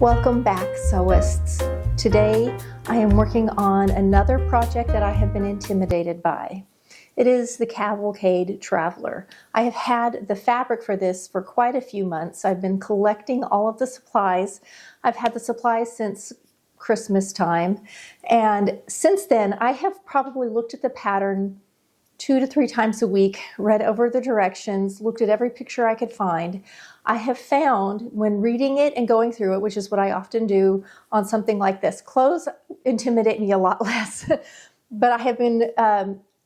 Welcome back, sewists. Today I am working on another project that I have been intimidated by. It is the Cavalcade Traveler. I have had the fabric for this for quite a few months. I've been collecting all of the supplies. I've had the supplies since Christmas time, and since then I have probably looked at the pattern 2 to 3 times a week, read over the directions, looked at every picture I could find. I have found when reading it and going through it, which is what I often do on something like this, clothes intimidate me a lot less, but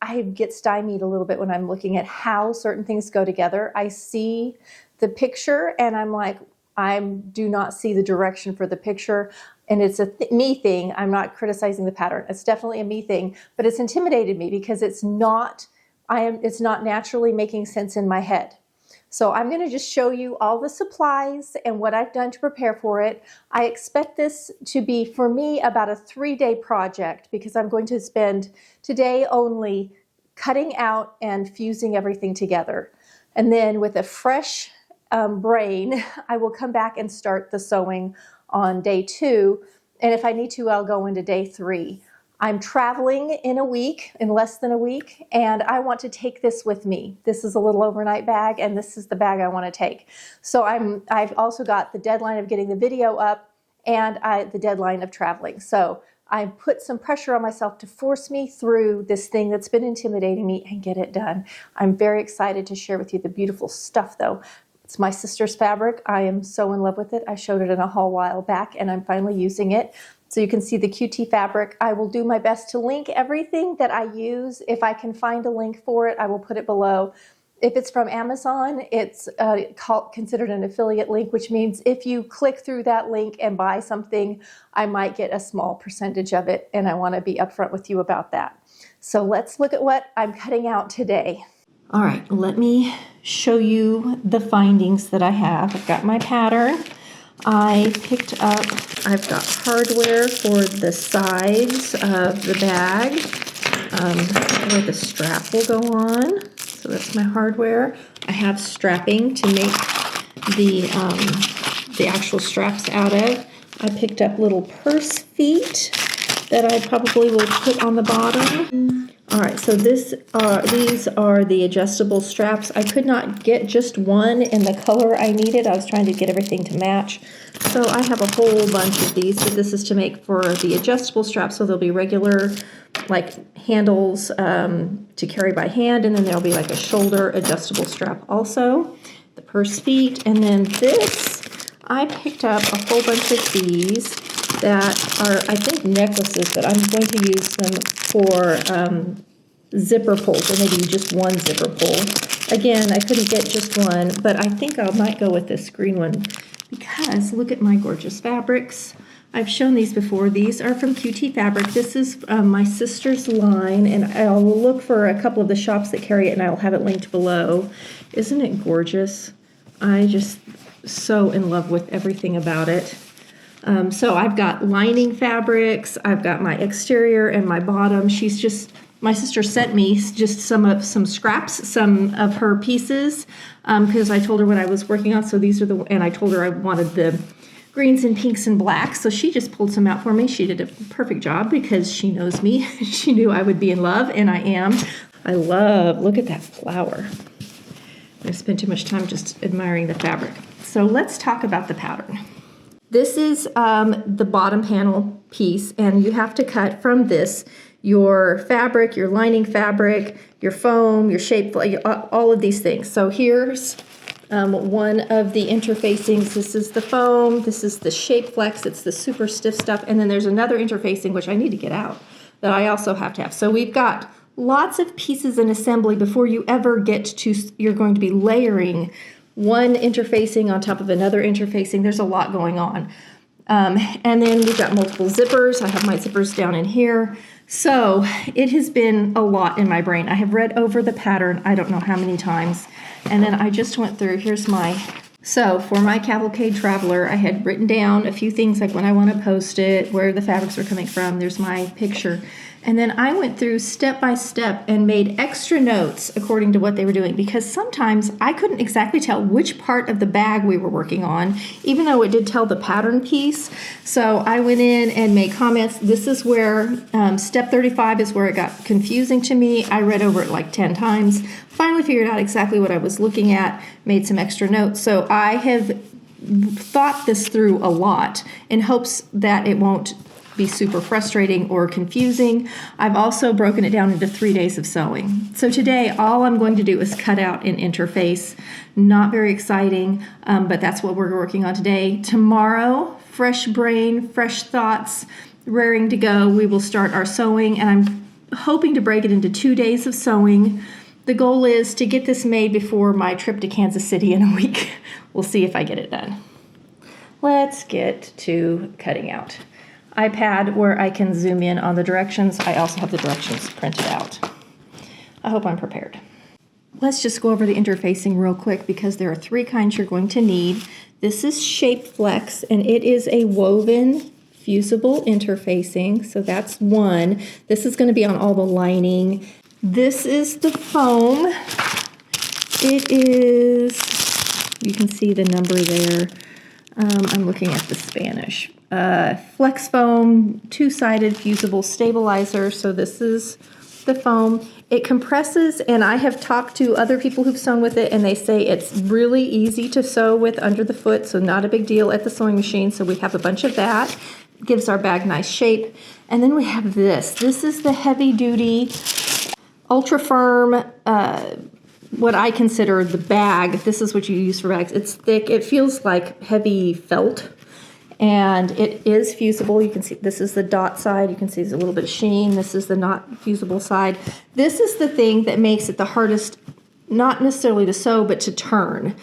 I get stymied a little bit when I'm looking at how certain things go together. I see the picture and I'm like, I do not see the direction for the picture. And it's a me thing. I'm not criticizing the pattern. It's definitely a me thing, but it's intimidated me because it's not naturally making sense in my head. So I'm going to just show you all the supplies and what I've done to prepare for it. I expect this to be, for me, about a 3-day project because I'm going to spend today only cutting out and fusing everything together. And then with a fresh brain, I will come back and start the sewing on day 2. And if I need to, I'll go into day 3. I'm traveling in less than a week, and I want to take this with me. This is a little overnight bag, and this is the bag I want to take. So I've also got the deadline of getting the video up and the deadline of traveling. So I put some pressure on myself to force me through this thing that's been intimidating me and get it done. I'm very excited to share with you the beautiful stuff, though. It's my sister's fabric. I am so in love with it. I showed it in a haul a while back, and I'm finally using it. So you can see the QT fabric. I will do my best to link everything that I use. If I can find a link for it, I will put it below. If it's from Amazon, it's considered an affiliate link, which means if you click through that link and buy something, I might get a small percentage of it, and I want to be upfront with you about that. So let's look at what I'm cutting out today. All right, let me show you the findings that I have. I've got my pattern. I've got hardware for the sides of the bag where the strap will go on. So that's my hardware. I have strapping to make the actual straps out of. I picked up little purse feet that I probably will put on the bottom. All right, so these are the adjustable straps. I could not get just one in the color I needed. I was trying to get everything to match. So I have a whole bunch of these, but this is to make for the adjustable straps. So there'll be regular like handles to carry by hand, and then there'll be like a shoulder adjustable strap also. The purse feet, and then this, I picked up a whole bunch of these that are, I think, necklaces, but I'm going to use them for zipper pulls, or maybe just one zipper pull. Again, I couldn't get just one, but I think I might go with this green one because look at my gorgeous fabrics. I've shown these before. These are from QT Fabric. This is my sister's line, and I'll look for a couple of the shops that carry it, and I'll have it linked below. Isn't it gorgeous? I just so in love with everything about it. So I've got lining fabrics, I've got my exterior and my bottom. My sister sent me just some scraps, some of her pieces, because I told her what I was working on. So these are and I told her I wanted the greens and pinks and blacks. So she just pulled some out for me. She did a perfect job because she knows me. She knew I would be in love, and I am. Look at that flower. I spent too much time just admiring the fabric. So let's talk about the pattern. This is the bottom panel piece, and you have to cut from this your fabric, your lining fabric, your foam, your shape, all of these things. So here's one of the interfacings. This is the foam, this is the shape flex, it's the super stiff stuff, and then there's another interfacing, which I need to get out, that I also have to have. So we've got lots of pieces in assembly before you ever get to, you're going to be layering one interfacing on top of another interfacing. There's a lot going on. And then we've got multiple zippers. I have my zippers down in here. So it has been a lot in my brain. I have read over the pattern I don't know how many times. And then I just went through, here's my So for my Cavalcade Traveler, I had written down a few things like when I want to post it, where the fabrics were coming from. There's my picture. And then I went through step by step and made extra notes according to what they were doing, because sometimes I couldn't exactly tell which part of the bag we were working on, even though it did tell the pattern piece. So I went in and made comments. This is where step 35 is where it got confusing to me. I read over it like 10 times. Finally figured out exactly what I was looking at, made some extra notes. So I have thought this through a lot in hopes that it won't be super frustrating or confusing. I've also broken it down into 3 days of sewing. So today, all I'm going to do is cut out an interface. Not very exciting, but that's what we're working on today. Tomorrow, fresh brain, fresh thoughts, raring to go. We will start our sewing, and I'm hoping to break it into 2 days of sewing. The goal is to get this made before my trip to Kansas City in a week. We'll see if I get it done. Let's get to cutting out. iPad where I can zoom in on the directions. I also have the directions printed out. I hope I'm prepared. Let's just go over the interfacing real quick, because there are 3 kinds you're going to need. This is Shape Flex, and it is a woven fusible interfacing. So that's one. This is going to be on all the lining. This is the foam. It is, you can see the number there. I'm looking at the Spanish. Flex foam, 2-sided fusible stabilizer. So this is the foam. It compresses, and I have talked to other people who've sewn with it, and they say it's really easy to sew with under the foot, so not a big deal at the sewing machine. So we have a bunch of that. Gives our bag nice shape. And then we have this. This is the heavy duty, ultra firm, what I consider the bag. This is what you use for bags. It's thick. It feels like heavy felt, and it is fusible. You can see this is the dot side. You can see there's a little bit of sheen. This is the not fusible side. This is the thing that makes it the hardest, not necessarily to sew, but to turn,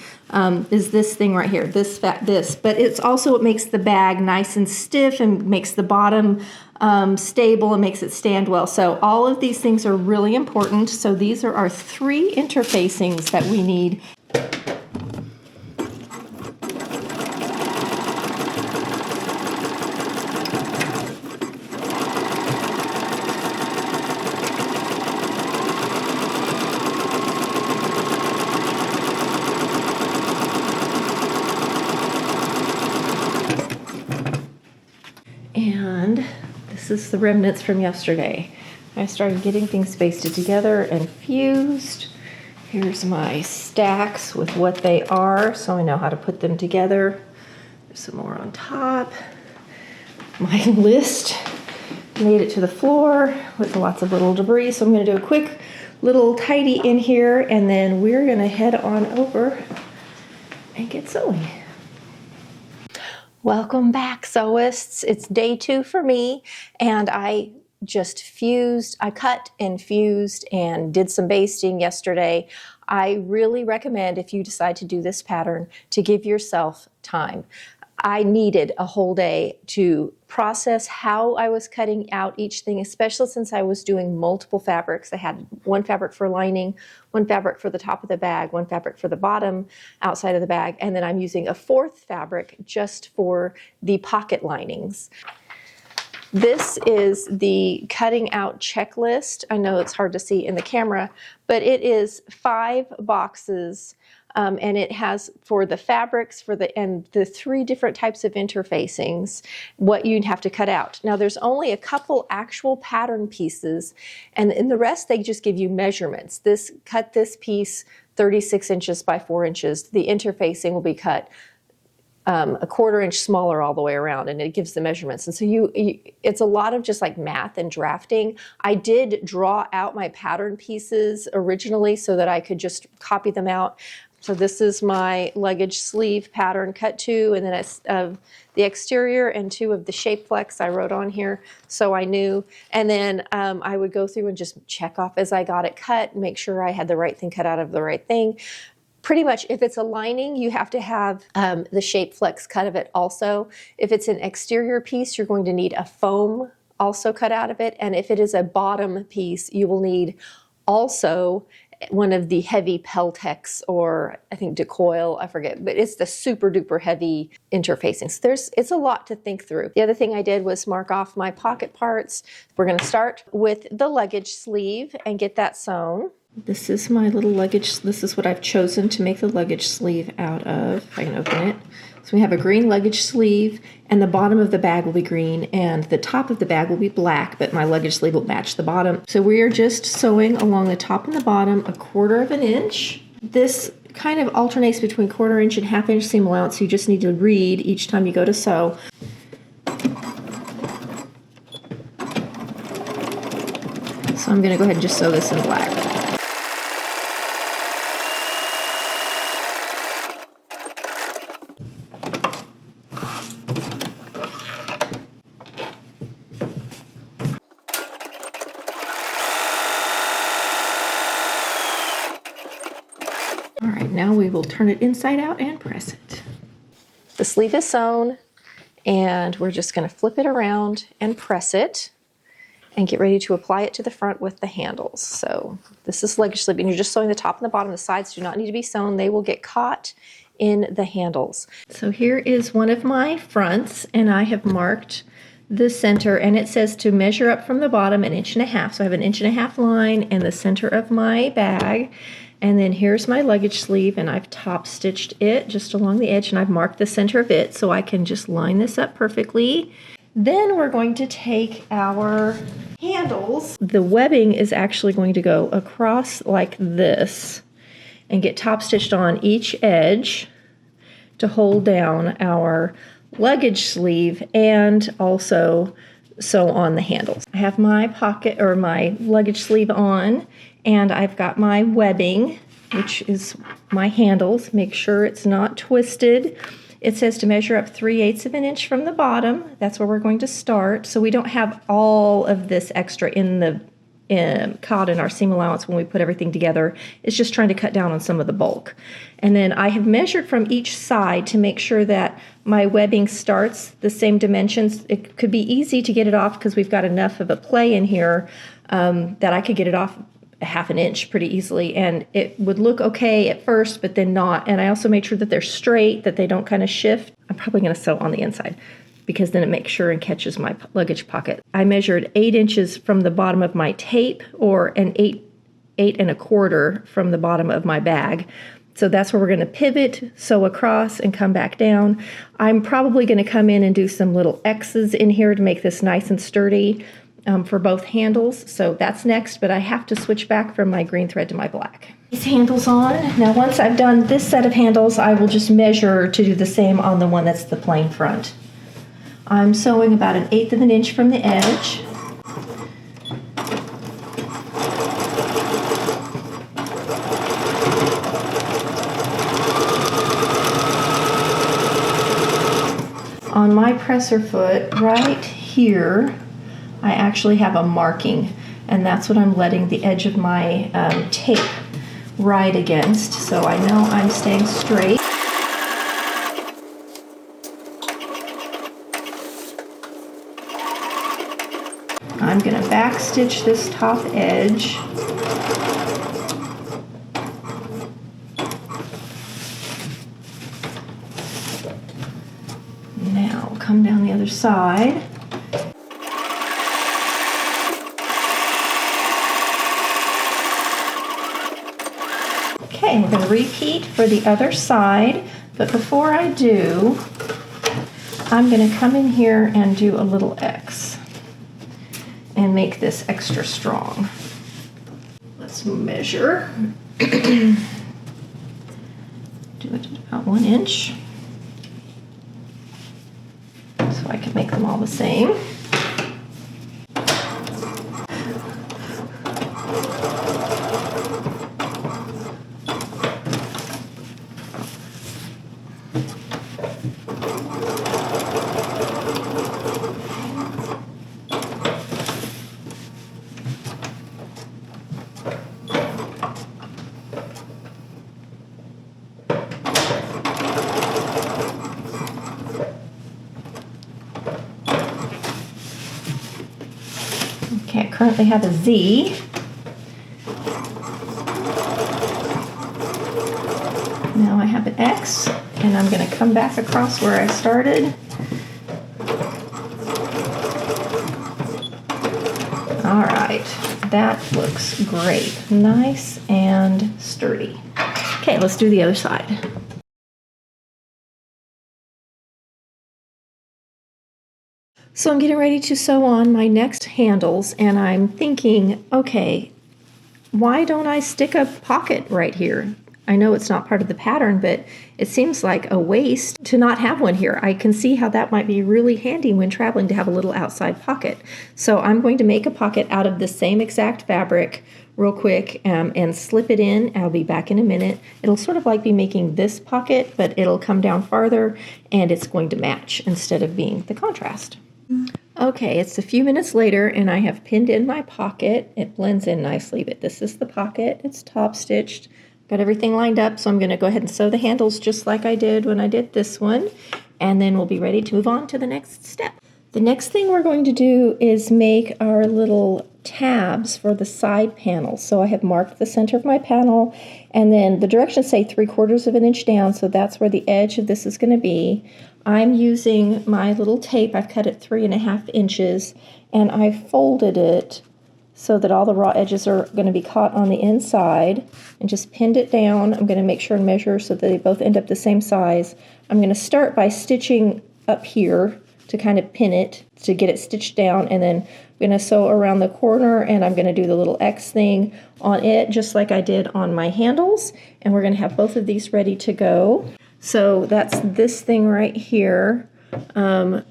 is this thing right here, this. But it's also what makes the bag nice and stiff and makes the bottom stable and makes it stand well. So all of these things are really important. So these are our 3 interfacings that we need. And this is the remnants from yesterday. I started getting things pasted together and fused. Here's my stacks with what they are, so I know how to put them together. There's some more on top. My list made it to the floor with lots of little debris, so I'm going to do a quick little tidy in here, and then we're going to head on over and get sewing. Welcome back, sewists. It's day 2 for me, and I just fused. I cut and fused and did some basting yesterday. I really recommend, if you decide to do this pattern, to give yourself time. I needed a whole day to process how I was cutting out each thing, especially since I was doing multiple fabrics. I had one fabric for lining, one fabric for the top of the bag, one fabric for the bottom outside of the bag, and then I'm using a 4th fabric just for the pocket linings. This is the cutting out checklist. I know it's hard to see in the camera, but it is 5 boxes. And it has for the fabrics, and the 3 different types of interfacings, what you'd have to cut out. Now there's only a couple actual pattern pieces, and in the rest they just give you measurements. Cut this piece 36 inches by 4 inches. The interfacing will be cut a 1/4 inch smaller all the way around, and it gives the measurements. And so it's a lot of just like math and drafting. I did draw out my pattern pieces originally so that I could just copy them out. So this is my luggage sleeve pattern, cut 2, and then it's the exterior and 2 of the Shape Flex I wrote on here, so I knew. And then I would go through and just check off as I got it cut, make sure I had the right thing cut out of the right thing. Pretty much, if it's a lining, you have to have the Shape Flex cut of it also. If it's an exterior piece, you're going to need a foam also cut out of it. And if it is a bottom piece, you will need also one of the heavy Peltex, or I think Decoil, I forget, but it's the super duper heavy interfacings. It's a lot to think through. The other thing I did was mark off my pocket parts. We're going to start with the luggage sleeve and get that sewn. This is my little luggage. This is what I've chosen to make the luggage sleeve out of. If I can open it. So we have a green luggage sleeve, and the bottom of the bag will be green, and the top of the bag will be black, but my luggage sleeve will match the bottom. So we are just sewing along the top and the bottom 1/4 inch. This kind of alternates between 1/4 inch and 1/2 inch seam allowance, so you just need to read each time you go to sew. So I'm going to go ahead and just sew this in black. All right, now we will turn it inside out and press it. The sleeve is sewn, and we're just going to flip it around and press it and get ready to apply it to the front with the handles. So this is luggage sleeve, and you're just sewing the top and the bottom. The sides do not need to be sewn. They will get caught in the handles. So here is one of my fronts, and I have marked the center, and it says to measure up from the bottom 1.5 inches. So I have 1.5 inch line in the center of my bag. And then here's my luggage sleeve, and I've top stitched it just along the edge, and I've marked the center of it so I can just line this up perfectly. Then we're going to take our handles. The webbing is actually going to go across like this and get top stitched on each edge to hold down our luggage sleeve and also sew on the handles. I have my pocket or my luggage sleeve on, and I've got my webbing, which is my handles. Make sure it's not twisted. It says to measure up 3/8 of an inch from the bottom. That's where we're going to start. So we don't have all of this extra caught in our seam allowance when we put everything together. It's just trying to cut down on some of the bulk. And then I have measured from each side to make sure that my webbing starts the same dimensions. It could be easy to get it off because we've got enough of a play in here that I could get it off 1/2 inch pretty easily, and it would look okay at first, but then not. And I also made sure that they're straight, that they don't kind of shift. I'm probably going to sew on the inside because then it makes sure and catches my luggage pocket. I measured 8 inches from the bottom of my tape, or an 8.25 from the bottom of my bag. So that's where we're going to pivot, sew across, and come back down. I'm probably going to come in and do some little X's in here to make this nice and sturdy for both handles. So that's next, but I have to switch back from my green thread to my black. These handles on. Now once I've done this set of handles, I will just measure to do the same on the one that's the plain front. I'm sewing about 1/8 of an inch from the edge. On my presser foot right here, I actually have a marking, and that's what I'm letting the edge of my tape ride against, so I know I'm staying straight. I'm going to back stitch this top edge. Now come down the other side. Okay, we're going to repeat for the other side, but before I do, I'm going to come in here and do a little X and make this extra strong. Let's measure. Do it at about 1 inch so I can make them all the same. Okay, I currently have a Z. and I'm going to come back across where I started. All right, that looks great. Nice and sturdy. Okay, let's do the other side. So I'm getting ready to sew on my next handles, and I'm thinking, okay, why don't I stick a pocket right here? I know it's not part of the pattern, but it seems like a waste to not have one here. I can see how that might be really handy when traveling to have a little outside pocket. So I'm going to make a pocket out of the same exact fabric real quick and slip it in. I'll be back in a minute. It'll sort of like be making this pocket, but it'll come down farther and it's going to match instead of being the contrast. Okay, it's a few minutes later and I have pinned in my pocket. It blends in nicely, but this is the pocket. It's top stitched. Got everything lined up, so I'm going to go ahead and sew the handles just like I did when I did this one, and then we'll be ready to move on to the next step. The next thing we're going to do is make our little tabs for the side panels. So I have marked the center of my panel, and then the directions say 3/4 of an inch down, so that's where the edge of this is going to be. I'm using my little tape. I've cut it 3.5 inches, and I folded it so that all the raw edges are going to be caught on the inside, and just pinned it down. I'm going to make sure and measure so that they both end up the same size. I'm going to start by stitching up here to kind of pin it, to get it stitched down, and then I'm going to sew around the corner, and I'm going to do the little X thing on it just like I did on my handles, and we're going to have both of these ready to go. So that's this thing right here.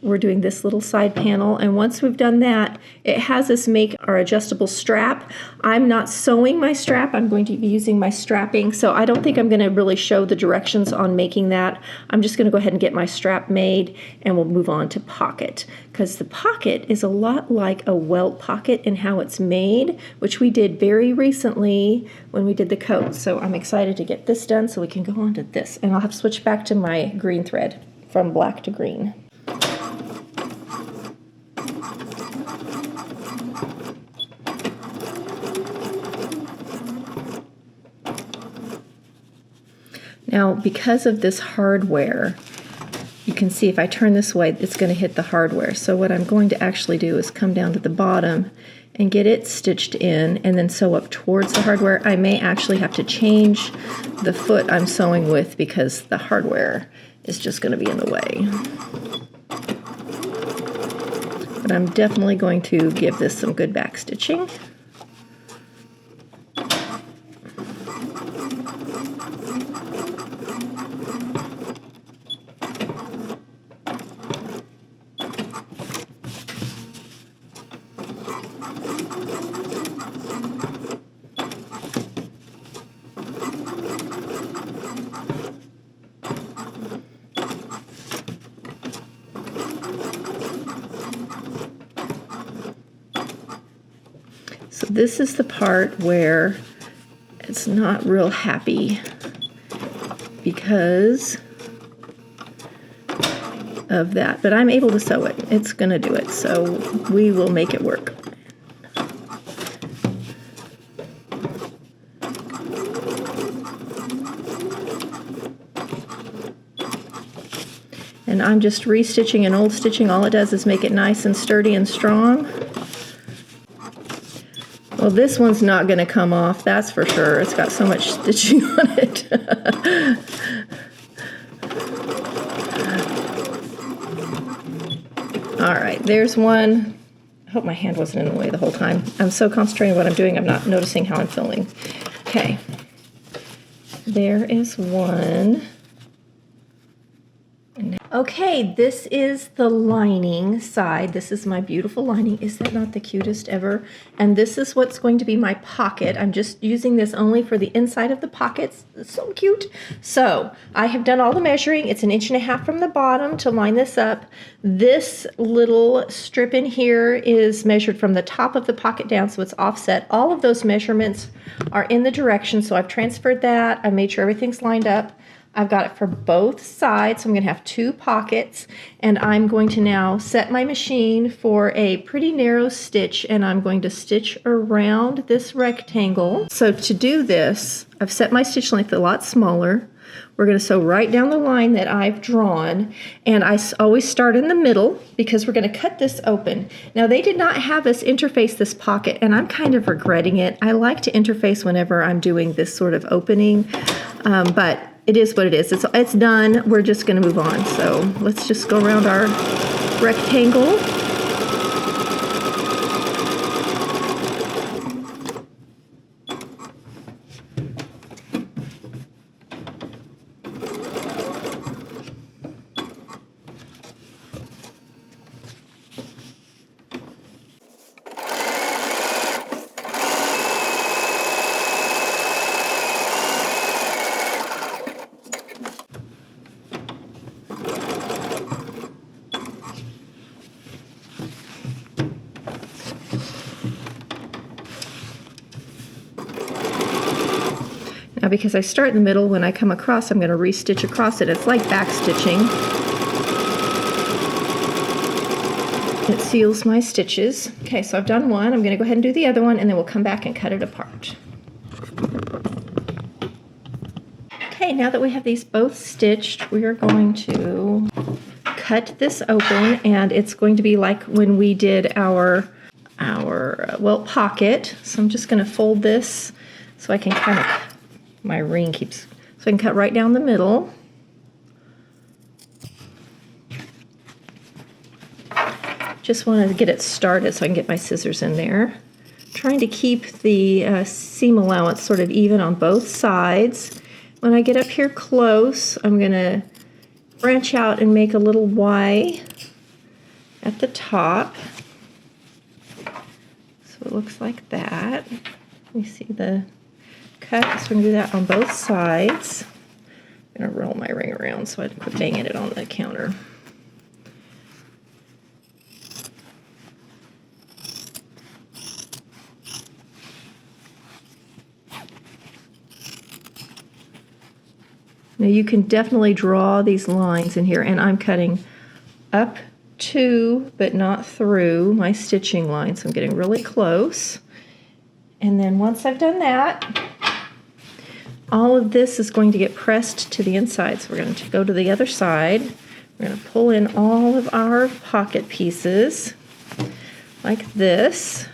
We're doing this little side panel, and once we've done that, it has us make our adjustable strap. I'm not sewing my strap. I'm going to be using my strapping, so I don't think I'm going to really show the directions on making that. I'm just going to go ahead and get my strap made, and we'll move on to pocket, because the pocket is a lot like a welt pocket in how it's made, which we did very recently when we did the coat. So I'm excited to get this done so we can go on to this, and I'll have to switch back to my green thread from black to green. Now, because of this hardware, you can see if I turn this way, it's going to hit the hardware. So what I'm going to actually do is come down to the bottom and get it stitched in and then sew up towards the hardware. I may actually have to change the foot I'm sewing with because the hardware is just going to be in the way. But I'm definitely going to give this some good back stitching. So this is the part where it's not real happy because of that, but I'm able to sew it. It's going to do it, so we will make it work. And I'm just restitching an old stitching. All it does is make it nice and sturdy and strong. Well, this one's not going to come off, that's for sure. It's got so much stitching on it. All right, there's one. I hope my hand wasn't in the way the whole time. I'm so concentrating on what I'm doing, I'm not noticing how I'm filming. Okay, there is one. Okay, this is the lining side. This is my beautiful lining. Is that not the cutest ever? And this is what's going to be my pocket. I'm just using this only for the inside of the pockets. It's so cute. So I have done all the measuring. It's 1.5 inches from the bottom to line this up. This little strip in here is measured from the top of the pocket down, so it's offset. All of those measurements are in the direction, so I've transferred that. I made sure everything's lined up. I've got it for both sides, so I'm going to have 2 pockets, and I'm going to now set my machine for a pretty narrow stitch, and I'm going to stitch around this rectangle. So to do this, I've set my stitch length a lot smaller. We're going to sew right down the line that I've drawn, and I always start in the middle because we're going to cut this open. Now, they did not have us interface this pocket, and I'm kind of regretting it. I like to interface whenever I'm doing this sort of opening, but it is what it is. It's done. We're just going to move on. So let's just go around our rectangle. Now, because I start in the middle, when I come across, I'm going to restitch across it. It's like back stitching. It seals my stitches. Okay, so I've done one. I'm going to go ahead and do the other one, and then we'll come back and cut it apart. Okay, now that we have these both stitched, we are going to cut this open, and it's going to be like when we did our pocket. So I'm just going to fold this so I can kind of, my ring keeps, so I can cut right down the middle. Just wanted to get it started so I can get my scissors in there. Trying to keep the seam allowance sort of even on both sides. When I get up here close, I'm going to branch out and make a little Y at the top. So it looks like that. You see the cut, so we're going to do that on both sides. I'm going to roll my ring around so I can quit banging it on the counter. Now you can definitely draw these lines in here, and I'm cutting up to but not through my stitching line, so I'm getting really close. And then once I've done that, all of this is going to get pressed to the inside. So we're going to go to the other side. We're going to pull in all of our pocket pieces like this.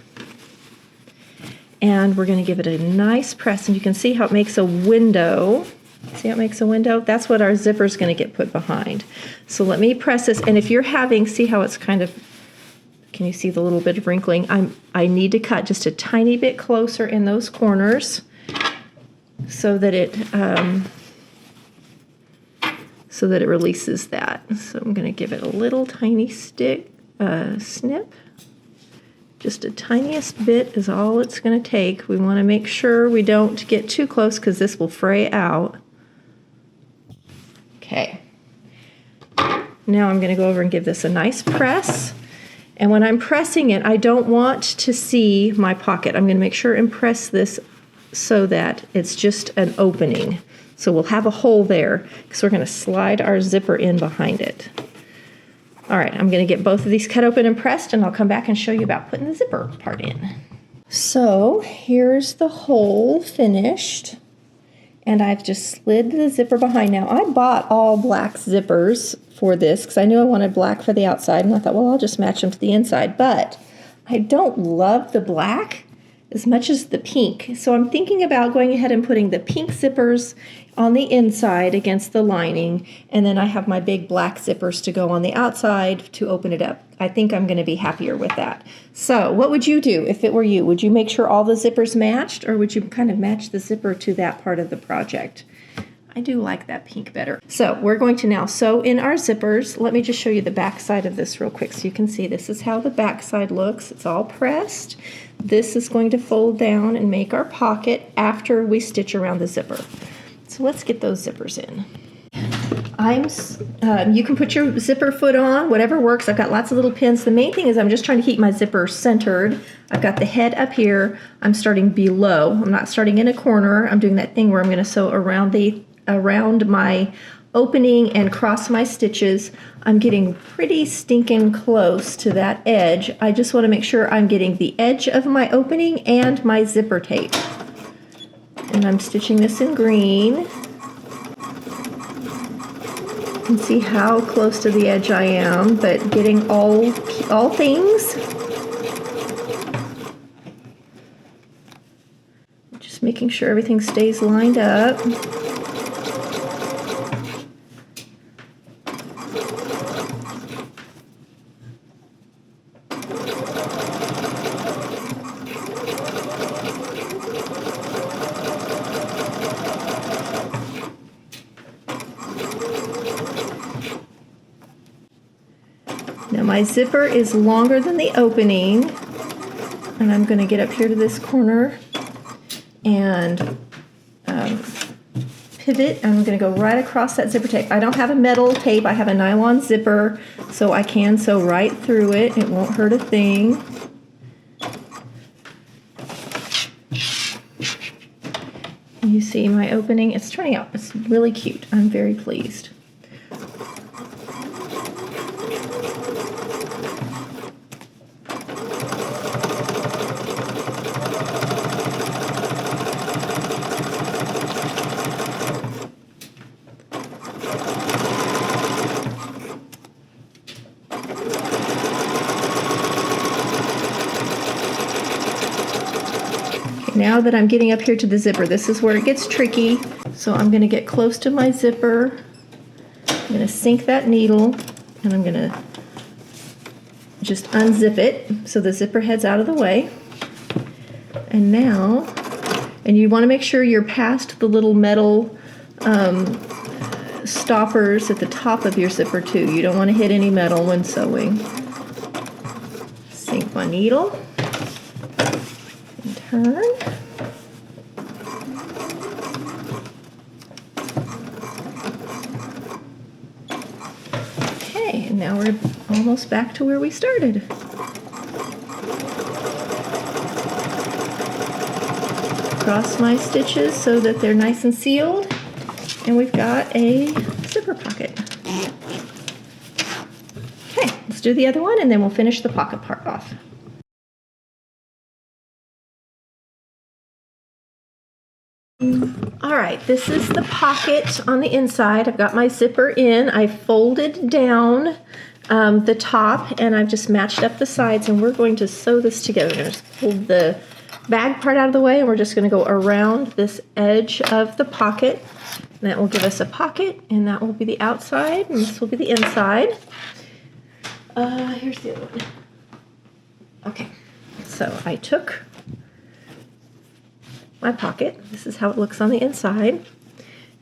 And we're going to give it a nice press. And you can see how it makes a window. See how it makes a window? That's what our zipper is going to get put behind. So let me press this. And if you're having, see how it's kind of, can you see the little bit of wrinkling? I need to cut just a tiny bit closer in those corners, so that it releases that. So I'm going to give it a little tiny snip. Just the tiniest bit is all it's going to take. We want to make sure we don't get too close because this will fray out. Okay. Now I'm going to go over and give this a nice press. And when I'm pressing it, I don't want to see my pocket. I'm going to make sure and press this so that it's just an opening. So we'll have a hole there because we're going to slide our zipper in behind it. All right, I'm going to get both of these cut open and pressed, and I'll come back and show you about putting the zipper part in. So here's the hole finished, and I've just slid the zipper behind. Now, I bought all black zippers for this because I knew I wanted black for the outside, and I thought, well, I'll just match them to the inside, but I don't love the black as much as the pink. So I'm thinking about going ahead and putting the pink zippers on the inside against the lining, and then I have my big black zippers to go on the outside to open it up. I think I'm going to be happier with that. So what would you do if it were you? Would you make sure all the zippers matched, or would you kind of match the zipper to that part of the project? I do like that pink better. So we're going to now sew in our zippers. Let me just show you the back side of this real quick so you can see. This is how the back side looks. It's all pressed. This is going to fold down and make our pocket after we stitch around the zipper. So let's get those zippers in. You can put your zipper foot on, whatever works. I've got lots of little pins. The main thing is I'm just trying to keep my zipper centered. I've got the head up here. I'm starting below. I'm not starting in a corner. I'm doing that thing where I'm going to sew around my opening and cross my stitches. I'm getting pretty stinking close to that edge. I just want to make sure I'm getting the edge of my opening and my zipper tape. And I'm stitching this in green. and see how close to the edge I am, but getting all things. Just making sure everything stays lined up. Now my zipper is longer than the opening, and I'm going to get up here to this corner and pivot. I'm going to go right across that zipper tape. I don't have a metal tape, I have a nylon zipper, so I can sew right through it. It won't hurt a thing. You see my opening? It's turning out. It's really cute. I'm very pleased. Now that I'm getting up here to the zipper, this is where it gets tricky. So I'm going to get close to my zipper. I'm going to sink that needle, and I'm going to just unzip it so the zipper heads out of the way. And now, and you want to make sure you're past the little metal stoppers at the top of your zipper too. You don't want to hit any metal when sewing. Sink my needle and turn. Okay, and now we're almost back to where we started. Cross my stitches so that they're nice and sealed, and we've got a zipper pocket. Okay, let's do the other one and then we'll finish the pocket part off. All right, this is the pocket on the inside. I've got my zipper in. I folded down the top, and I've just matched up the sides, and we're going to sew this together. We're going to pull the bag part out of the way, and we're just going to go around this edge of the pocket. And that will give us a pocket, and that will be the outside, and this will be the inside. Here's the other one. Okay, so I took my pocket, this is how it looks on the inside,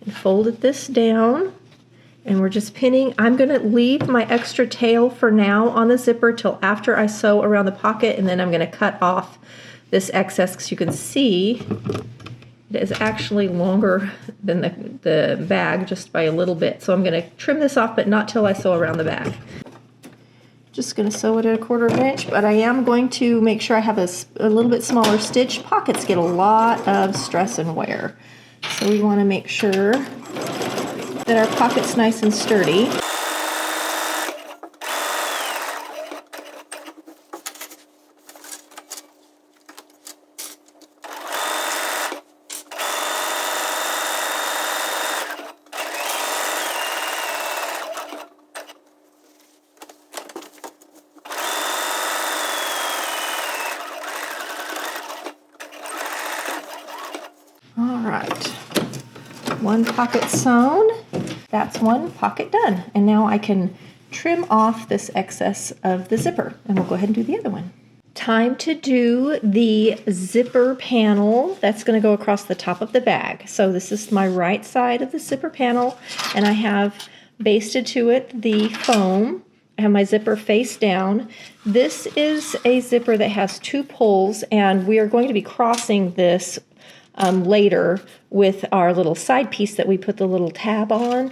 and folded this down, and we're just pinning. I'm going to leave my extra tail for now on the zipper till after I sew around the pocket, and then I'm going to cut off this excess because you can see it is actually longer than the bag just by a little bit. So I'm going to trim this off, but not till I sew around the bag. Just going to sew it at 1/4 inch, but I am going to make sure I have a little bit smaller stitch. Pockets get a lot of stress and wear, so we want to make sure that our pocket's nice and sturdy. One pocket sewn, that's one pocket done. And now I can trim off this excess of the zipper, and we'll go ahead and do the other one. Time to do the zipper panel that's going to go across the top of the bag. So this is my right side of the zipper panel, and I have basted to it the foam. I have my zipper face down. This is a zipper that has 2 pulls, and we are going to be crossing this later with our little side piece that we put the little tab on.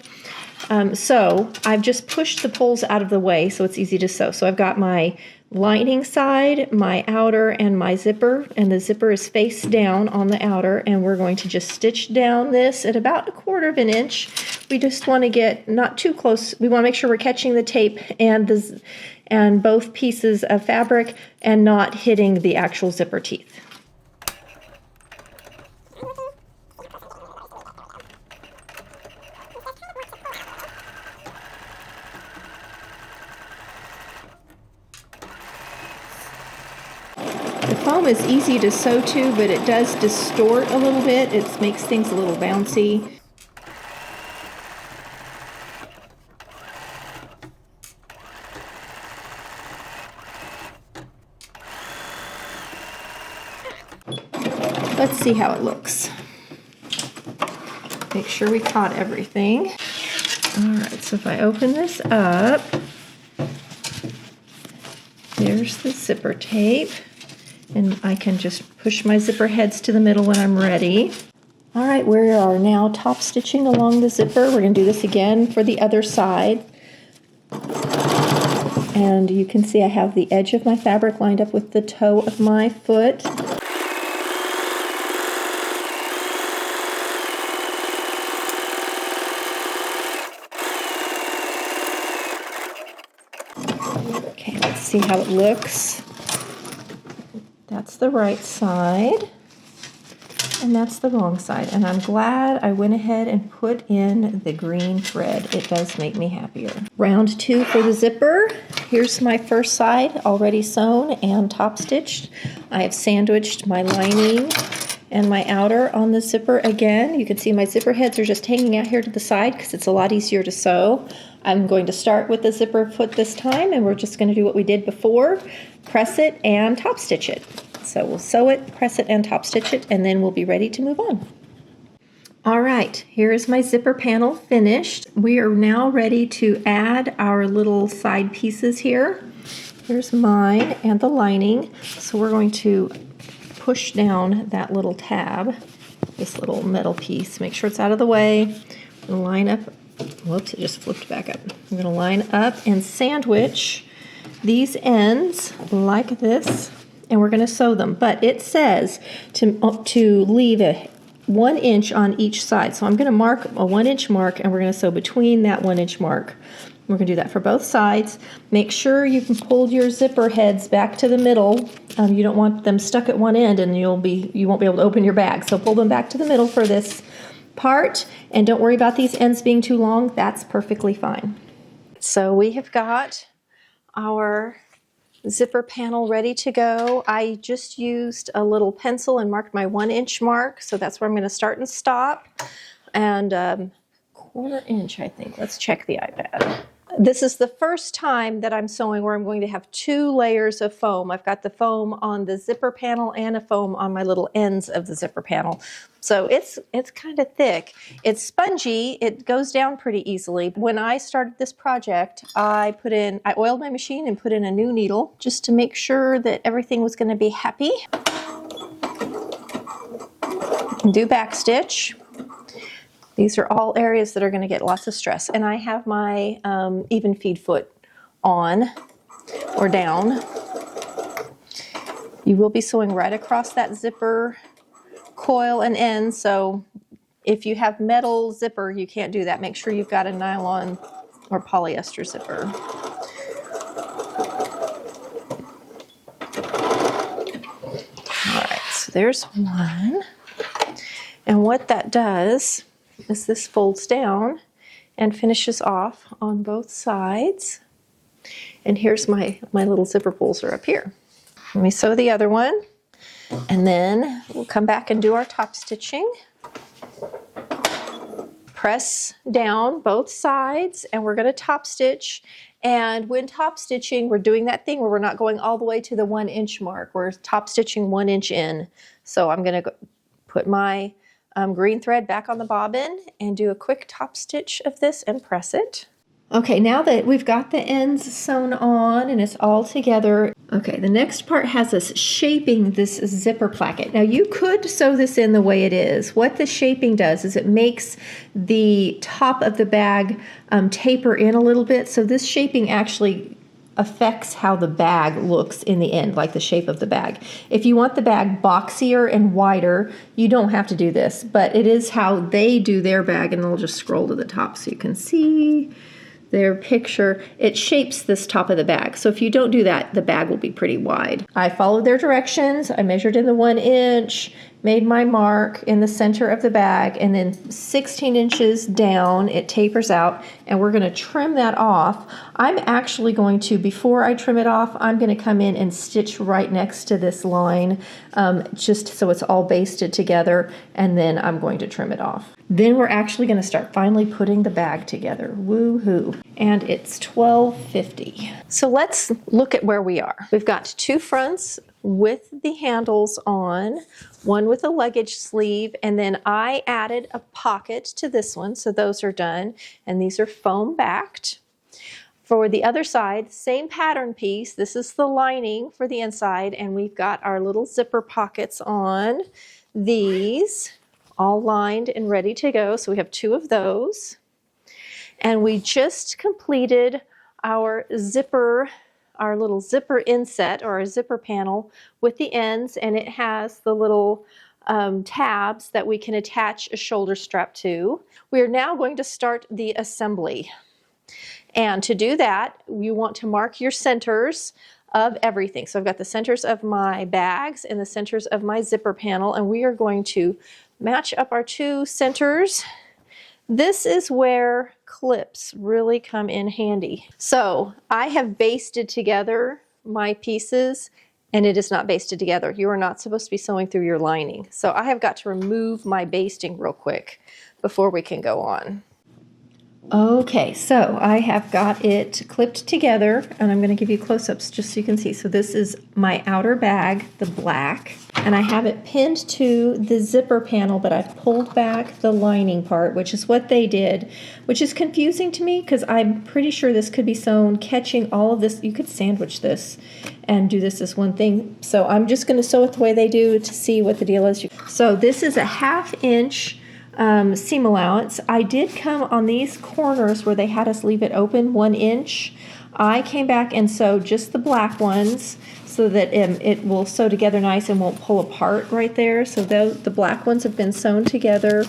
So I've just pushed the pulls out of the way so it's easy to sew. So I've got my lining side, my outer, and my zipper, and the zipper is face down on the outer, and we're going to just stitch down this at about 1/4 inch. We just want to get not too close. We want to make sure we're catching the tape and both pieces of fabric and not hitting the actual zipper teeth. The foam is easy to sew to, but it does distort a little bit. It makes things a little bouncy. Let's see how it looks. Make sure we caught everything. All right, so if I open this up, there's the zipper tape, and I can just push my zipper heads to the middle when I'm ready. All right, we are now top stitching along the zipper. We're gonna do this again for the other side. And you can see I have the edge of my fabric lined up with the toe of my foot. Okay, let's see how it looks. That's the right side, and that's the wrong side. And I'm glad I went ahead and put in the green thread. It does make me happier. Round 2 for the zipper. Here's my first side already sewn and top stitched. I have sandwiched my lining and my outer on the zipper again. You can see my zipper heads are just hanging out here to the side because it's a lot easier to sew. I'm going to start with the zipper foot this time, and we're just going to do what we did before, press it and top stitch it. So we'll sew it, press it, and top stitch it, and then we'll be ready to move on. All right, here is my zipper panel finished. We are now ready to add our little side pieces here. Here's mine and the lining. So we're going to push down that little tab, this little metal piece. Make sure it's out of the way. I'm going to line up. Whoops, it just flipped back up. I'm going to line up and sandwich these ends like this, and we're going to sew them. But it says to leave a 1 inch on each side. So I'm going to mark a 1 inch mark, and we're going to sew between that 1 inch mark. We're going to do that for both sides. Make sure you can pull your zipper heads back to the middle. You don't want them stuck at one end, and you won't be able to open your bag. So pull them back to the middle for this part, and don't worry about these ends being too long. That's perfectly fine. So we have got our zipper panel ready to go. I just used a little pencil and marked my 1 inch mark, so that's where I'm going to start and stop. And 1/4 inch, I think. Let's check the iPad. This is the first time that I'm sewing where I'm going to have 2 layers of foam. I've got the foam on the zipper panel and a foam on my little ends of the zipper panel. So it's kind of thick. It's spongy. It goes down pretty easily. When I started this project, I oiled my machine and put in a new needle just to make sure that everything was going to be happy. Do back stitch. These are all areas that are going to get lots of stress. And I have my even feed foot on or down. You will be sewing right across that zipper coil and end. So if you have metal zipper, you can't do that. Make sure you've got a nylon or polyester zipper. All right, so there's one. And what that does is this folds down and finishes off on both sides. And here's my little zipper pulls are up here. Let me sew the other one, and then we'll come back and do our top stitching. Press down both sides, and we're going to top stitch. And when top stitching, we're doing that thing where we're not going all the way to the 1 inch mark. We're top stitching 1 inch in. So I'm going to put my green thread back on the bobbin and do a quick top stitch of this and press it. Okay, now that we've got the ends sewn on and it's all together, okay, the next part has us shaping this zipper placket. Now you could sew this in the way it is. What the shaping does is it makes the top of the bag taper in a little bit. So this shaping actually affects how the bag looks in the end, like the shape of the bag. If you want the bag boxier and wider, you don't have to do this, but it is how they do their bag, and they'll just scroll to the top so you can see their picture. It shapes this top of the bag. So if you don't do that, the bag will be pretty wide. I followed their directions. I measured in the 1 inch, made my mark in the center of the bag, and then 16 inches down it tapers out, and we're going to trim that off. I'm actually going to, before I trim it off, I'm going to come in and stitch right next to this line, just so it's all basted together, and then I'm going to trim it off. Then we're actually going to start finally putting the bag together. Woo-hoo. And it's $12.50. So let's look at where we are. We've got two fronts with the handles on, one with a luggage sleeve, and then I added a pocket to this one, so those are done, and these are foam backed. For the other side, same pattern piece. This is the lining for the inside, and we've got our little zipper pockets on these, all lined and ready to go. So we have two of those. And we just completed our zipper, our little zipper inset, or our zipper panel with the ends, and it has the little tabs that we can attach a shoulder strap to. We are now going to start the assembly. And to do that, you want to mark your centers of everything. So I've got the centers of my bags and the centers of my zipper panel, and we are going to match up our two centers. This is where clips really come in handy. So I have basted together my pieces, and it is not basted together. You are not supposed to be sewing through your lining. So I have got to remove my basting real quick before we can go on. Okay, so I have got it clipped together, and I'm going to give you close-ups just so you can see. So this is my outer bag, the black, and I have it pinned to the zipper panel, but I've pulled back the lining part, which is what they did, which is confusing to me because I'm pretty sure this could be sewn catching all of this. You could sandwich this and do this as one thing. So I'm just going to sew it the way they do to see what the deal is. So this is a 1/2 inch seam allowance. I did come on these corners where they had us leave it open 1 inch. I came back and sewed just the black ones so that it will sew together nice and won't pull apart right there. So the black ones have been sewn together.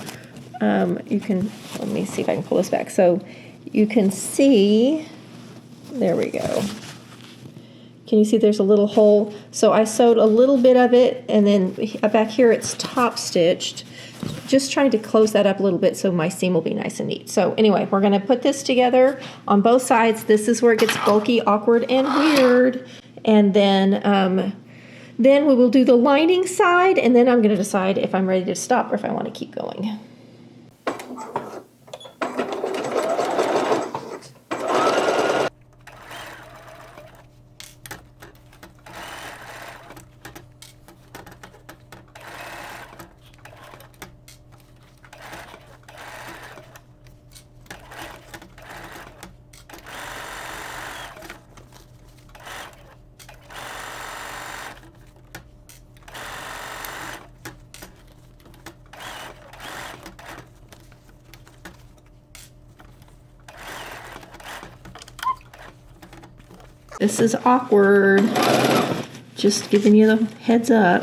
You can, let me see if I can pull this back. So you can see, there we go. Can you see there's a little hole? So I sewed a little bit of it, and then back here it's top stitched. Just trying to close that up a little bit so my seam will be nice and neat. So anyway, we're going to put this together on both sides. This is where it gets bulky, awkward, and weird. And then we will do the lining side, and then I'm going to decide if I'm ready to stop or if I want to keep going. This is awkward, just giving you the heads up.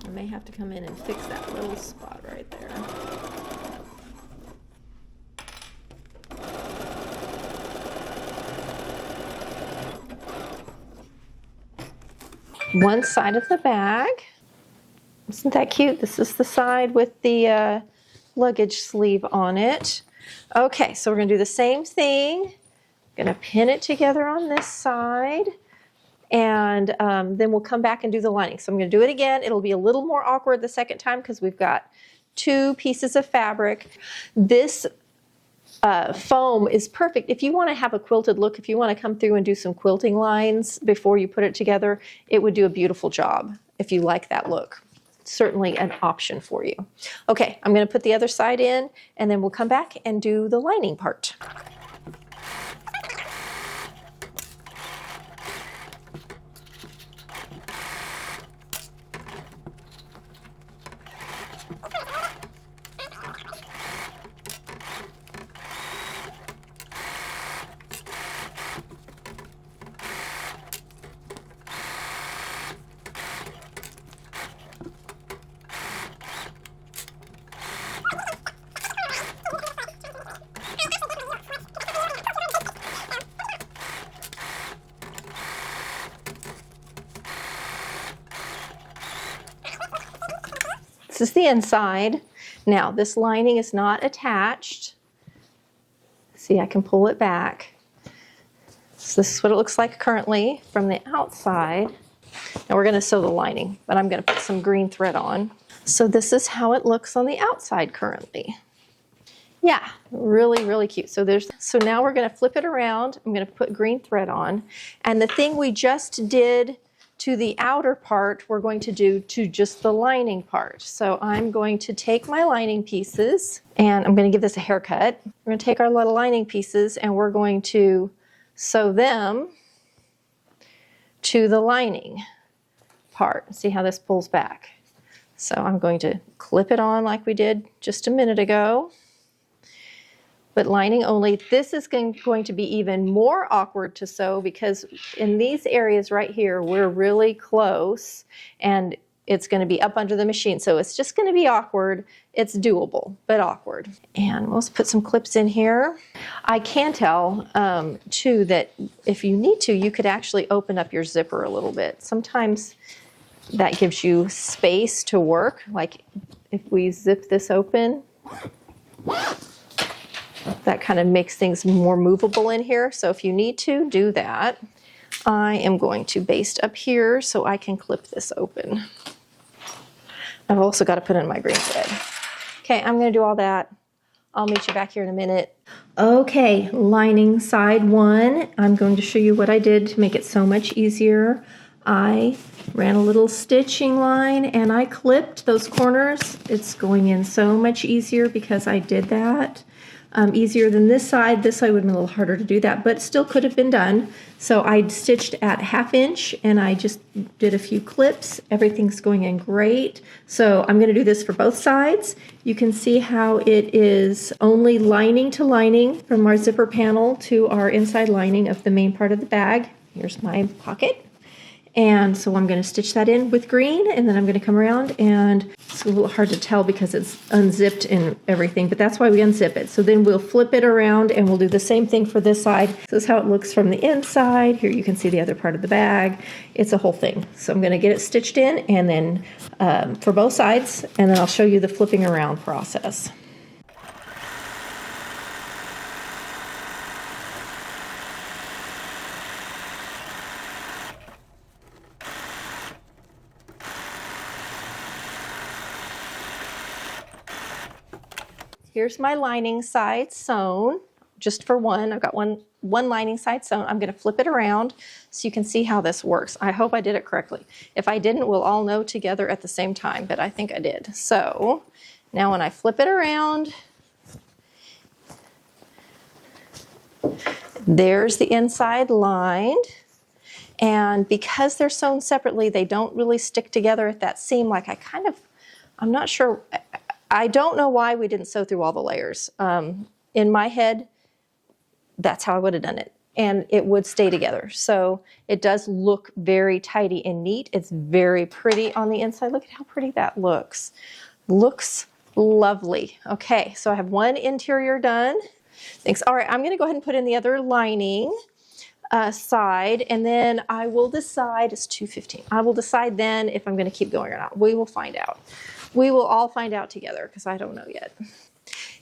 I may have to come in and fix that little spot right there. One side of the bag. Isn't that cute? This is the side with the luggage sleeve on it. Okay, so we're going to do the same thing. Going to pin it together on this side, and then we'll come back and do the lining. So I'm going to do it again. It'll be a little more awkward the second time because we've got two pieces of fabric. This foam is perfect if you want to have a quilted look. If you want to come through and do some quilting lines before you put it together, it would do a beautiful job if you like that look. Certainly an option for you. Okay, I'm going to put the other side in, and then we'll come back and do the lining part. This is the inside. Now, this lining is not attached. See, I can pull it back. So this is what it looks like currently from the outside. Now we're going to sew the lining, but I'm going to put some green thread on. So this is how it looks on the outside currently. Yeah, really, really cute. So now we're going to flip it around. I'm going to put green thread on. And the thing we just did to the outer part, we're going to do to just the lining part. So I'm going to take my lining pieces, and I'm going to give this a haircut. We're going to take our little lining pieces, and we're going to sew them to the lining part. See how this pulls back. So I'm going to clip it on like we did just a minute ago, but lining only. This is going to be even more awkward to sew because in these areas right here, we're really close and it's going to be up under the machine. So it's just going to be awkward. It's doable, but awkward. And let's put some clips in here. I can tell too that if you need to, you could actually open up your zipper a little bit. Sometimes that gives you space to work. Like if we zip this open, that kind of makes things more movable in here. So if you need to, do that. I am going to baste up here so I can clip this open. I've also got to put in my green thread. Okay, I'm going to do all that. I'll meet you back here in a minute. Okay, lining side one. I'm going to show you what I did to make it so much easier. I ran a little stitching line and I clipped those corners. It's going in so much easier because I did that. Easier than this side. This side would have been a little harder to do that, but still could have been done. So I stitched at 1/2 inch and I just did a few clips. Everything's going in great. So I'm going to do this for both sides. You can see how it is only lining to lining from our zipper panel to our inside lining of the main part of the bag. Here's my pocket. And so I'm going to stitch that in with green, and then I'm going to come around, and it's a little hard to tell because it's unzipped and everything, but that's why we unzip it. So then we'll flip it around and we'll do the same thing for this side. This is how it looks from the inside. Here you can see the other part of the bag. It's a whole thing. So I'm going to get it stitched in and then for both sides, and then I'll show you the flipping around process. Here's my lining side sewn, just for one. I've got one lining side sewn. I'm going to flip it around so you can see how this works. I hope I did it correctly. If I didn't, we'll all know together at the same time, but I think I did. So now when I flip it around, there's the inside lined. And because they're sewn separately, they don't really stick together at that seam like I'm not sure. I don't know why we didn't sew through all the layers. In my head, that's how I would have done it. And it would stay together. So it does look very tidy and neat. It's very pretty on the inside. Look at how pretty that looks. Looks lovely. Okay, so I have one interior done. Thanks. All right, I'm going to go ahead and put in the other lining side, and then I will decide, it's 2:15. I will decide then if I'm going to keep going or not. We will find out. We will all find out together because I don't know yet.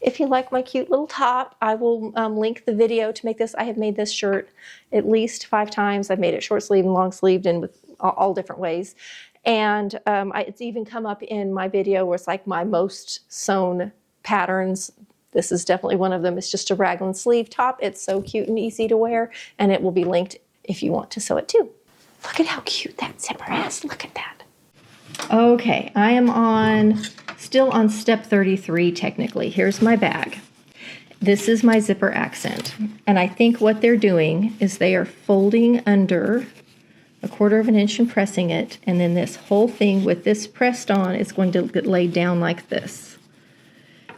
If you like my cute little top, I will link the video to make this. I have made this shirt at least 5 times. I've made it short sleeved and long sleeved and with all different ways. And it's even come up in my video where it's like my most sewn patterns. This is definitely one of them. It's just a raglan sleeve top. It's so cute and easy to wear, and it will be linked if you want to sew it too. Look at how cute that zipper is. Look at that. Okay, I am still on step 33 technically. Here's my bag. This is my zipper accent. And I think what they're doing is they are folding under 1/4 inch and pressing it. And then this whole thing with this pressed on is going to get laid down like this.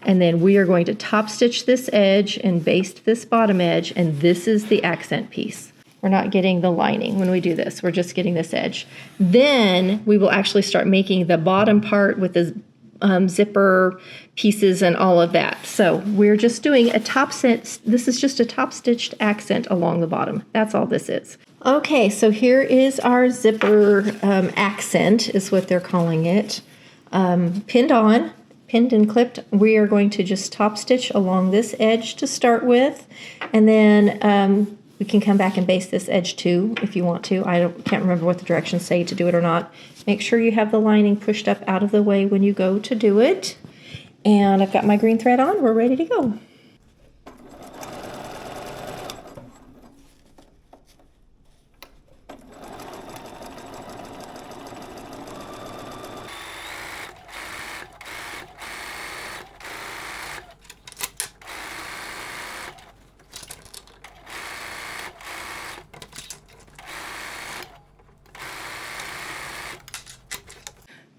And then we are going to top stitch this edge and baste this bottom edge. And this is the accent piece. We're not getting the lining when we do this. We're just getting this edge. Then we will actually start making the bottom part with the zipper pieces and all of that. So we're just doing a top stitch. This is just a top stitched accent along the bottom. That's all this is. Okay, so here is our zipper accent is what they're calling it. pinned and clipped. We are going to just top stitch along this edge to start with, and then we can come back and baste this edge too if you want to. Can't remember what the directions say to do it or not. Make sure you have the lining pushed up out of the way when you go to do it. And I've got my green thread on. We're ready to go.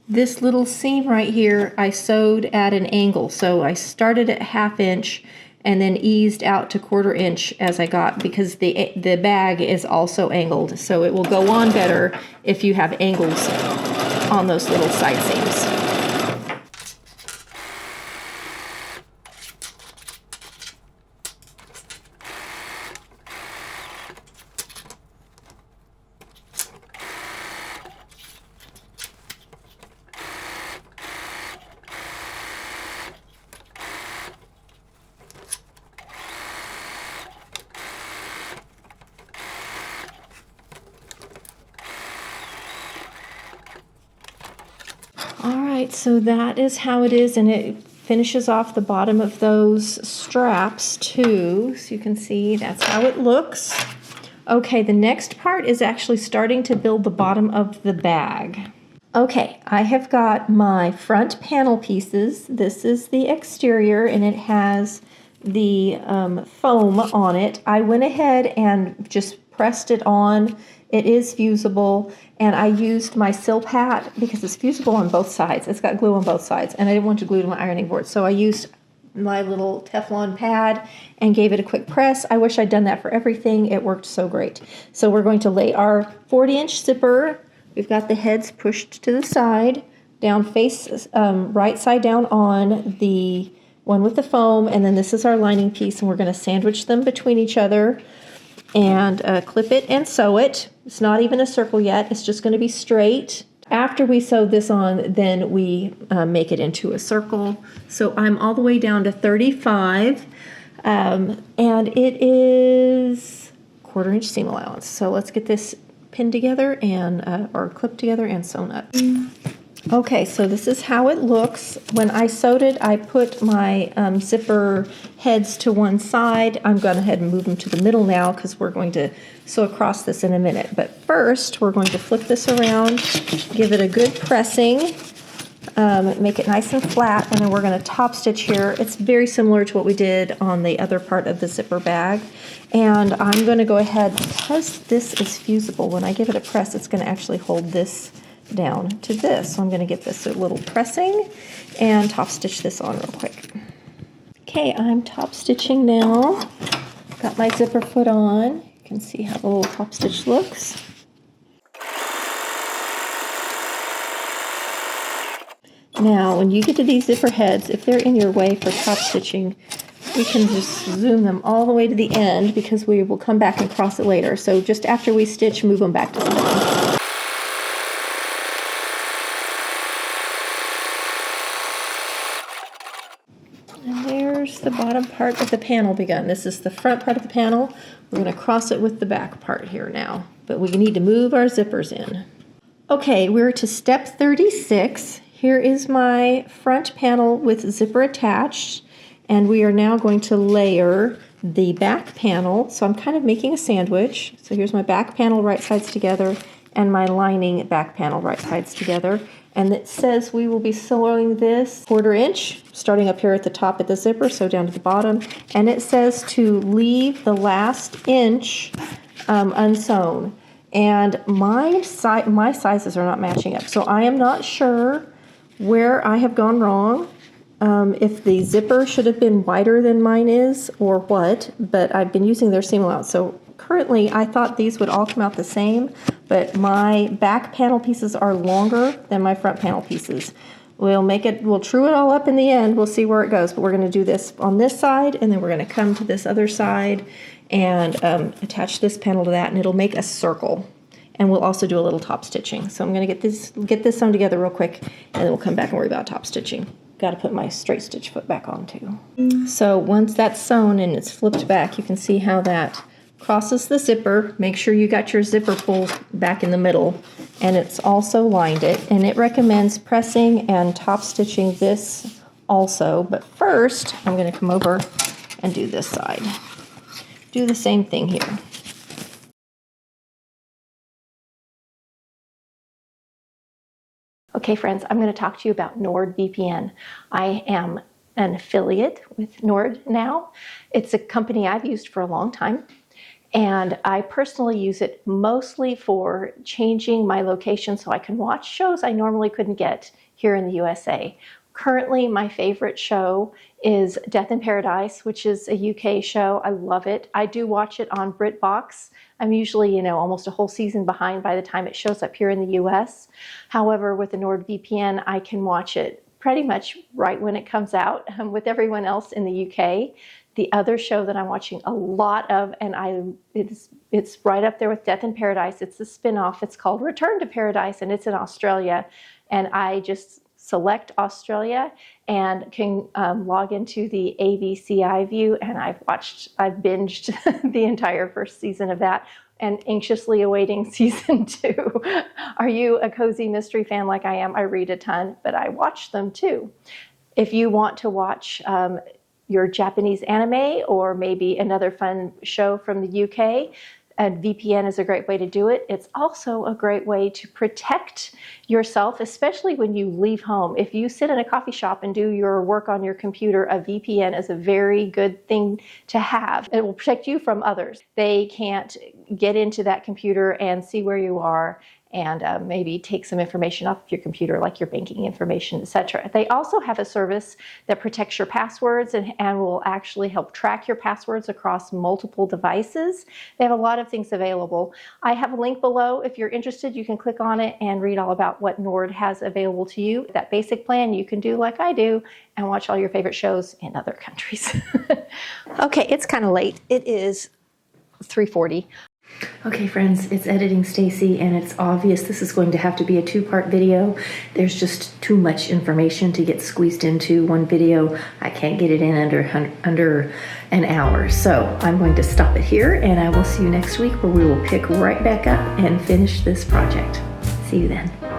This little seam right here, I sewed at an angle. So I started at 1/2 inch and then eased out to 1/4 inch as I got, because the bag is also angled. So it will go on better if you have angles on those little side seams. Alright, so that is how it is, and it finishes off the bottom of those straps too. So you can see that's how it looks. Okay, the next part is actually starting to build the bottom of the bag. Okay, I have got my front panel pieces. This is the exterior, and it has the foam on it. I went ahead and just pressed it on. It is fusible, and I used my Silpat because it's fusible on both sides. It's got glue on both sides, and I didn't want to glue to my ironing board, so I used my little Teflon pad and gave it a quick press. I wish I'd done that for everything. It worked so great. So we're going to lay our 40-inch zipper. We've got the heads pushed to the side, down face right side down on the one with the foam, and then this is our lining piece, and we're going to sandwich them between each other and clip it and sew it. It's not even a circle yet. It's just going to be straight. After we sew this on, then we make it into a circle. So I'm all the way down to 35, and it is 1/4 inch seam allowance. So let's get this pinned together and or clipped together and sewn up. Okay, so this is how it looks. When I sewed it, I put my zipper heads to one side. I'm going to head and move them to the middle now because we're going to sew across this in a minute. But first, we're going to flip this around, give it a good pressing, make it nice and flat, and then we're going to top stitch here. It's very similar to what we did on the other part of the zipper bag. And I'm going to go ahead, because this is fusible, when I give it a press, it's going to actually hold this down to this. So I'm going to get this a little pressing and top stitch this on real quick. Okay, I'm top stitching now. Got my zipper foot on. You can see how the little top stitch looks. Now, when you get to these zipper heads, if they're in your way for top stitching, we can just zoom them all the way to the end because we will come back and cross it later. So just after we stitch, move them back to the middle. The bottom part of the panel begun. This is the front part of the panel. We're going to cross it with the back part here now, but we need to move our zippers in. Okay, we're to step 36. Here is my front panel with zipper attached, and we are now going to layer the back panel. So I'm kind of making a sandwich. So here's my back panel right sides together and my lining back panel right sides together. And it says we will be sewing this 1/4 inch, starting up here at the top of the zipper, so down to the bottom. And it says to leave the last inch unsewn. And my sizes are not matching up, so I am not sure where I have gone wrong. If the zipper should have been wider than mine is or what, but I've been using their seam allowance. So currently I thought these would all come out the same, but my back panel pieces are longer than my front panel pieces. We'll true it all up in the end. We'll see where it goes, but we're going to do this on this side, and then we're going to come to this other side and attach this panel to that, and it'll make a circle. and we'll also do a little top stitching. So I'm going to get this sewn together real quick, and then we'll come back and worry about top stitching. Got to put my straight stitch foot back on too. So once that's sewn and it's flipped back, you can see how that crosses the zipper. Make sure you got your zipper pulled back in the middle, and it's also lined it, and it recommends pressing and top stitching this also. But first I'm going to come over and do this side. Do the same thing here. Okay friends, I'm going to talk to you about NordVPN. I am an affiliate with Nord now. It's a company I've used for a long time, and I personally use it mostly for changing my location so I can watch shows I normally couldn't get here in the USA. Currently, my favorite show is Death in Paradise, which is a UK show. I love it. I do watch it on BritBox. I'm usually, almost a whole season behind by the time it shows up here in the US. However, with the NordVPN, I can watch it pretty much right when it comes out with everyone else in the UK. The other show that I'm watching a lot of, and it's right up there with Death in Paradise. It's a spin-off. It's called Return to Paradise, and it's in Australia. And I just select Australia and can log into the ABC view, and I've binged the entire first season of that and anxiously awaiting season 2. Are you a cozy mystery fan like I am? I read a ton, but I watch them too. If you want to watch your Japanese anime or maybe another fun show from the UK, and VPN is a great way to do it. It's also a great way to protect yourself, especially when you leave home. If you sit in a coffee shop and do your work on your computer, a VPN is a very good thing to have. It will protect you from others. They can't get into that computer and see where you are and maybe take some information off of your computer, like your banking information, etc. They also have a service that protects your passwords and will actually help track your passwords across multiple devices. They have a lot of things available. I have a link below. If you're interested, you can click on it and read all about what Nord has available to you. That basic plan you can do like I do and watch all your favorite shows in other countries. Okay, it's kind of late. It is 3:40. Okay friends, it's Editing Stacy, and it's obvious this is going to have to be a 2-part video. There's just too much information to get squeezed into one video. I can't get it in under an hour. So I'm going to stop it here, and I will see you next week where we will pick right back up and finish this project. See you then.